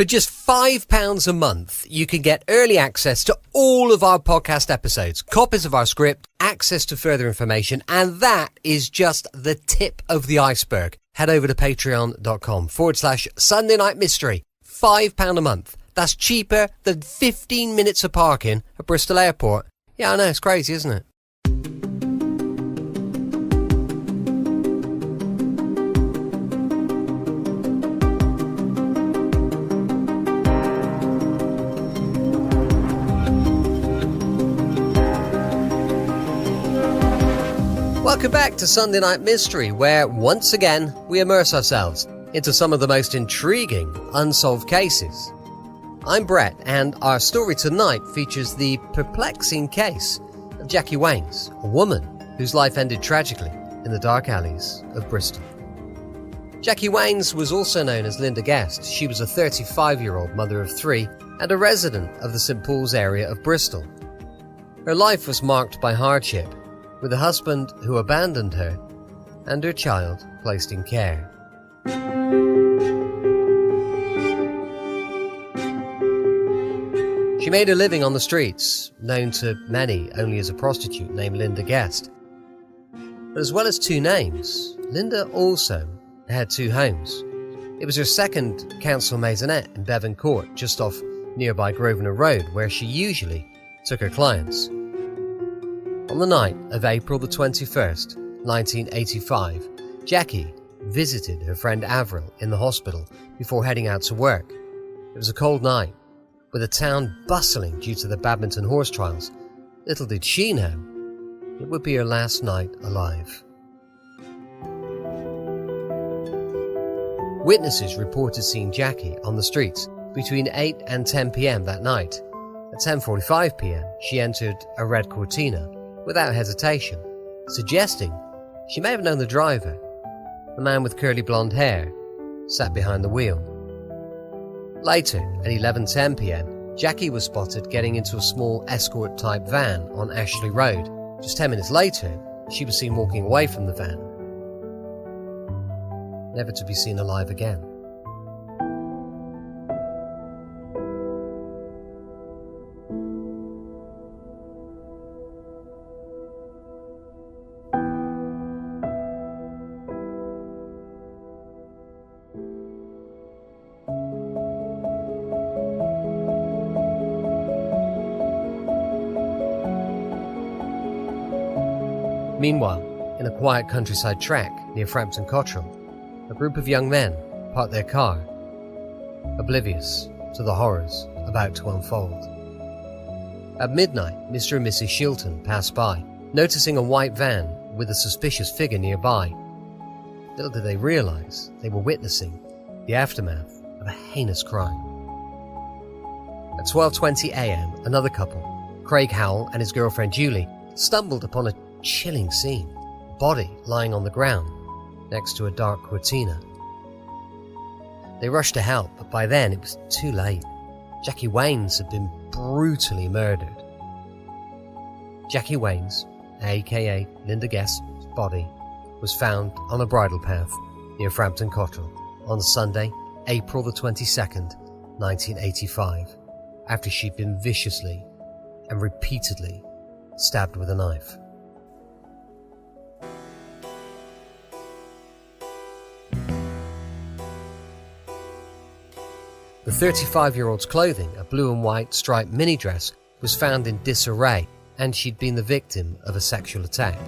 For just £5 a month, you can get early access to all of our podcast episodes, copies of our script, access to further information, and that is just the tip of the iceberg. Head over to patreon.com/Sunday Night Mystery. £5 a month. That's cheaper than 15 minutes of parking at Bristol Airport. Yeah, I know, it's crazy, isn't it? Welcome back to Sunday Night Mystery, where once again we immerse ourselves into some of the most intriguing unsolved cases. I'm Brett, and our story tonight features the perplexing case of Jackie Waines, a woman whose life ended tragically in the dark alleys of Bristol. Jackie Waines was also known as Linda Guest. She was a 35-year-old mother of three and a resident of the St Paul's area of Bristol. Her life was marked by hardship, with a husband who abandoned her and her child placed in care. She made a living on the streets, known to many only as a prostitute named Linda Guest. But as well as two names, Linda also had two homes. It was her second council maisonette in Bevan Court, just off nearby Grosvenor Road, where she usually took her clients. On the night of April the 21st, 1985, Jackie visited her friend Avril in the hospital before heading out to work. It was a cold night, with the town bustling due to the badminton horse trials. Little did she know, it would be her last night alive. Witnesses reported seeing Jackie on the streets between 8 and 10 p.m. that night. At 10:45 p.m, she entered a red Cortina without hesitation, suggesting she may have known the driver. The man with curly blonde hair sat behind the wheel. Later, at 11:10 p.m, Jackie was spotted getting into a small Escort-type van on Ashley Road. Just 10 minutes later, she was seen walking away from the van, never to be seen alive again. Meanwhile, in a quiet countryside track near Frampton Cotterell, a group of young men parked their car, oblivious to the horrors about to unfold. At midnight, Mr. and Mrs. Shilton passed by, noticing a white van with a suspicious figure nearby. Little did they realize they were witnessing the aftermath of a heinous crime. At 12:20 a.m, another couple, Craig Howell and his girlfriend Julie, stumbled upon a chilling scene, a body lying on the ground next to a dark Cortina. They rushed to help, but by then it was too late. Jackie Waines had been brutally murdered. Jackie Waines, aka Linda Guest's body, was found on a bridle path near Frampton Cotterell on Sunday, April the 22nd, 1985, after she'd been viciously and repeatedly stabbed with a knife. The 35-year-old's clothing, a blue and white striped mini dress, was found in disarray, and she'd been the victim of a sexual attack.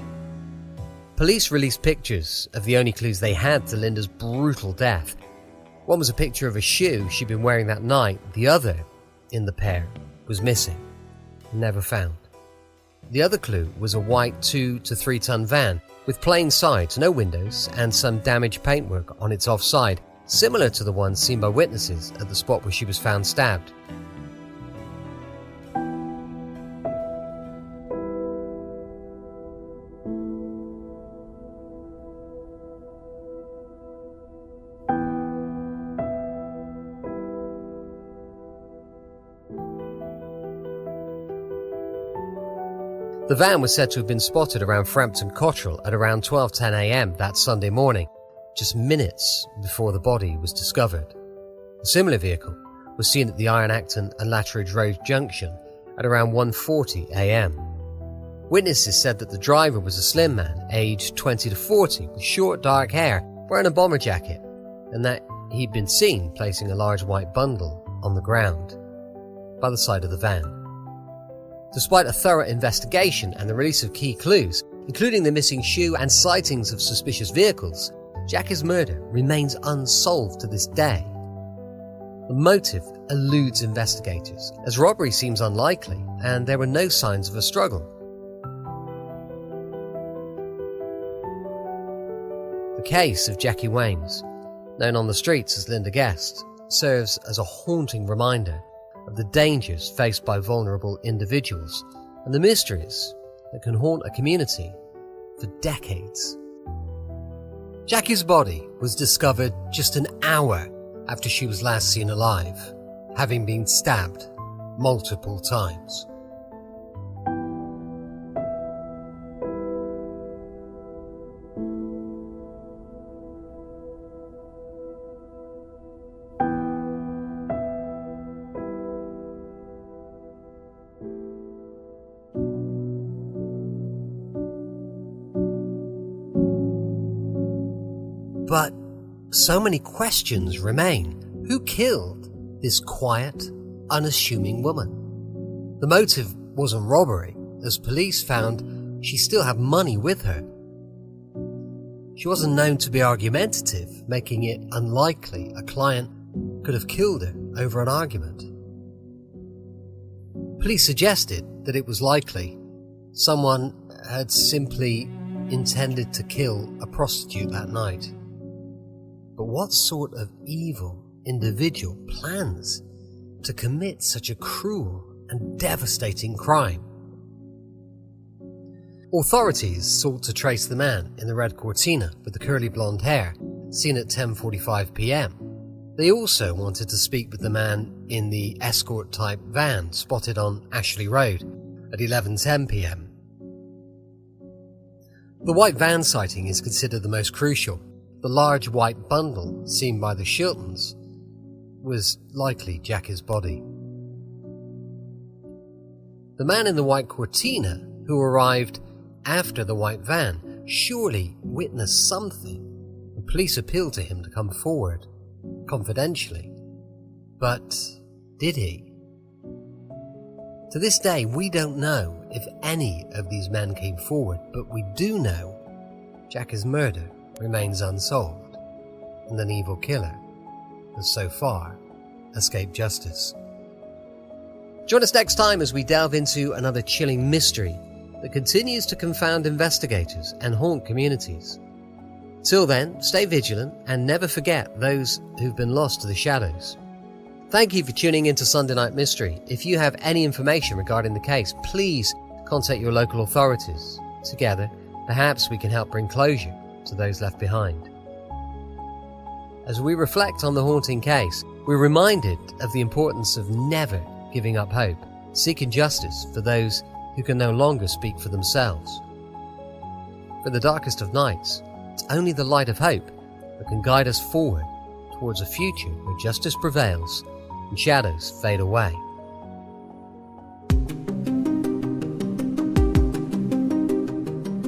Police released pictures of the only clues they had to Linda's brutal death. One was a picture of a shoe she'd been wearing that night. The other, in the pair, was missing, never found. The other clue was a white 2 to 3 ton van with plain sides, no windows, and some damaged paintwork on its offside, similar to the one seen by witnesses at the spot where she was found stabbed. The van was said to have been spotted around Frampton Cotterell at around 12:10 a.m. that Sunday morning, just minutes before the body was discovered. A similar vehicle was seen at the Iron Acton and Latteridge Road junction at around 1:40 a.m. Witnesses said that the driver was a slim man, aged 20 to 40, with short dark hair, wearing a bomber jacket, and that he'd been seen placing a large white bundle on the ground by the side of the van. Despite a thorough investigation and the release of key clues, including the missing shoe and sightings of suspicious vehicles, Jackie's murder remains unsolved to this day. The motive eludes investigators, as robbery seems unlikely and there were no signs of a struggle. The case of Jackie Waines, known on the streets as Linda Guest, serves as a haunting reminder of the dangers faced by vulnerable individuals and the mysteries that can haunt a community for decades. Jackie's body was discovered just an hour after she was last seen alive, having been stabbed multiple times. But so many questions remain. Who killed this quiet, unassuming woman? The motive wasn't robbery, as police found she still had money with her. She wasn't known to be argumentative, making it unlikely a client could have killed her over an argument. Police suggested that it was likely someone had simply intended to kill a prostitute that night. But what sort of evil individual plans to commit such a cruel and devastating crime? Authorities sought to trace the man in the red Cortina with the curly blonde hair, seen at 10:45 p.m. They also wanted to speak with the man in the Escort-type van spotted on Ashley Road at 11:10 p.m. The white van sighting is considered the most crucial. The large white bundle seen by the Shiltons was likely Jackie's body. The man in the white Cortina, who arrived after the white van, surely witnessed something. The police appealed to him to come forward, confidentially. But did he? To this day, we don't know if any of these men came forward, but we do know Jackie's murder remains unsolved, and an evil killer has so far escaped justice. Join us next time as we delve into another chilling mystery that continues to confound investigators and haunt communities. Till then, stay vigilant and never forget those who've been lost to the shadows. Thank you for tuning into Sunday Night Mystery. If you have any information regarding the case, please contact your local authorities. Together, perhaps we can help bring closure to those left behind. As we reflect on the haunting case, we're reminded of the importance of never giving up hope, seeking justice for those who can no longer speak for themselves. For the darkest of nights, it's only the light of hope that can guide us forward towards a future where justice prevails and shadows fade away.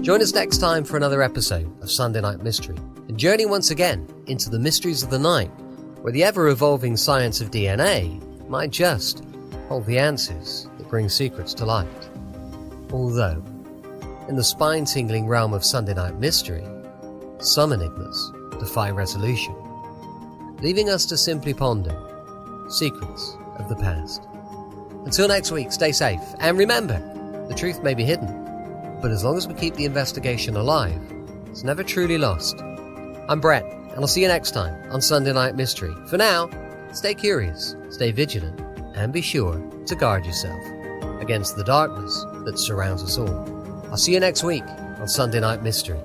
Join us next time for another episode of Sunday Night Mystery, and journey once again into the mysteries of the night, where the ever-evolving science of DNA might just hold the answers that bring secrets to light. Although, in the spine-tingling realm of Sunday Night Mystery, some enigmas defy resolution, leaving us to simply ponder secrets of the past. Until next week, stay safe, and remember, the truth may be hidden, but as long as we keep the investigation alive, it's never truly lost. I'm Brett, and I'll see you next time on Sunday Night Mystery. For now, stay curious, stay vigilant, and be sure to guard yourself against the darkness that surrounds us all. I'll see you next week on Sunday Night Mystery.